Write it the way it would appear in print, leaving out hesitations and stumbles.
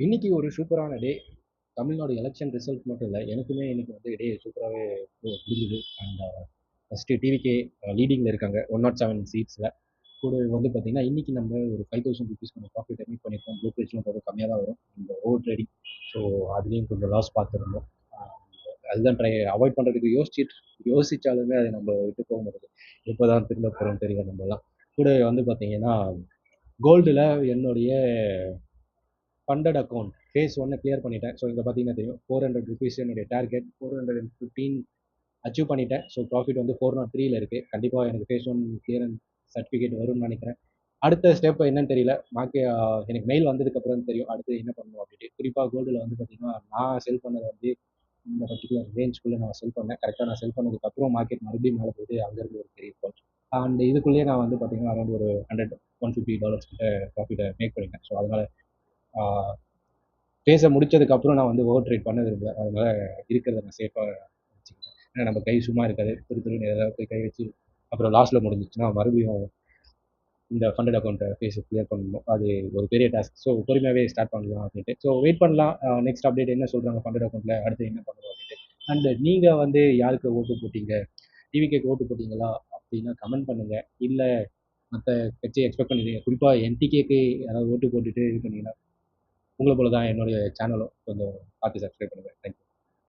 இன்னைக்கு ஒரு சூப்பரான டே. தமிழ்நாடு எலெக்ஷன் ரிசல்ட் மட்டும் இல்லை, எனக்குமே இன்னைக்கு வந்து டே சூப்பராகவே முடிஞ்சுது. அண்ட் ஃபஸ்ட்டு டிவிகே லீடிங்கில் இருக்காங்க 107 சீட்ஸில். கூட வந்து பார்த்தீங்கன்னா இன்னைக்கு நம்ம ஒரு 5000 ருபீஸ் நம்ம ப்ராஃபிட் மீட் பண்ணியிருக்கோம். ப்ரோக்கரேஜ்லாம் கொஞ்சம் கம்மியாக தான் வரும் இந்த ஓவர் ட்ரேடிங். ஸோ அதுலேயும் கொஞ்சம் லாஸ் பார்த்துருந்தோம். அதுதான் அவாய்ட் பண்ணுறதுக்கு யோசிச்சாலுமே அதை நம்ம விட்டு போக முடியாது. எப்போ தான் திரும்ப போகிறோம் தெரியல நம்மலாம். கூட வந்து பார்த்தீங்கன்னா கோல்டில் என்னுடைய ஃபண்டட் அக்கௌண்ட் ஃபேஸ் ஒன்னை கிளியர் பண்ணிட்டேன். ஸோ இங்கே பார்த்தீங்கன்னா தெரியும் 400 ருபீஸ் என்னுடைய டார்கெட் 415 அச்சீவ் பண்ணிட்டேன். ஸோ ப்ராஃபிட் வந்து 403 இருக்குது. கண்டிப்பாக எனக்கு ஃபேஸ் ஒன் கிளியரன்ஸ் சர்டிஃபிகேட் வரும்னு நினைக்கிறேன். அடுத்த ஸ்டெப் என்னன்னு தெரியல. எனக்கு மெயில் வந்ததுக்கப்புறம் தெரியும் அடுத்து என்ன பண்ணணும் அப்படின்ட்டு. குறிப்பாக கோல்டில் வந்து பார்த்தீங்கன்னா நான் செல் பண்ணதை வந்து இந்த பர்டிகுலர் ரேஞ்சுக்குள்ளே நான் செல் பண்ணேன். கரெக்டாக நான் செல் பண்ணதுக்கப்புறம் மார்க்கெட் மறுபடியும் மேலே போயிட்டு அங்கேருந்து ஒரு பெரிய ஃபால். அண்ட் இதுக்குள்ளேயே நான் வந்து பார்த்தீங்கன்னா அரௌண்ட் ஒரு $100 $150 கிட்ட ப்ராஃபிட்டை மேக் பண்ணிட்டேன். ஸோ அதனால் பேச முடிச்சதுக்கப்புறம் நான் வந்து ஓவர் ட்ரேட் பண்ண விரும்பல. அதனால இருக்கிறத நான் சேஃபாக வச்சுக்கிட்டேன். ஏன்னா நம்ம கை சும்மா இருக்காது. திருன்னு ஏதாவது போய் கை வச்சு அப்புறம் லாஸில் முடிஞ்சிச்சுன்னா மறுபடியும் இந்த ஃபண்டட் அக்கௌண்ட்டை ஃபேஸை கிளியர் பண்ணணும். அது ஒரு பெரிய டாஸ்க். ஸோ பொறுமையாகவே ஸ்டார்ட் பண்ணலாம் அப்படின்ட்டு. ஸோ வெயிட் பண்ணலாம். நெக்ஸ்ட் அப்டேட் என்ன சொல்கிறாங்க ஃபண்டட் அக்கௌண்ட்டில் அடுத்து என்ன பண்ணணும் அப்படின்ட்டு. அண்ட் நீங்கள் வந்து யாருக்கு ஓட்டு போட்டீங்க? டிவிகேக்கு ஓட்டு போட்டீங்களா அப்படின்னா கமெண்ட் பண்ணுங்கள். இல்லை மற்ற கட்சியை எக்ஸ்பெக்ட் பண்ணிடுங்க. குறிப்பாக என்டிகேக்கு யாராவது ஓட்டு போட்டுட்டு இது பண்ணீங்கன்னா உங்களை போல தான் என்னுடைய சேனலும் கொஞ்சம் பார்த்து சப்ஸ்கிரைப் பண்ணுங்கள். தேங்க்யூ.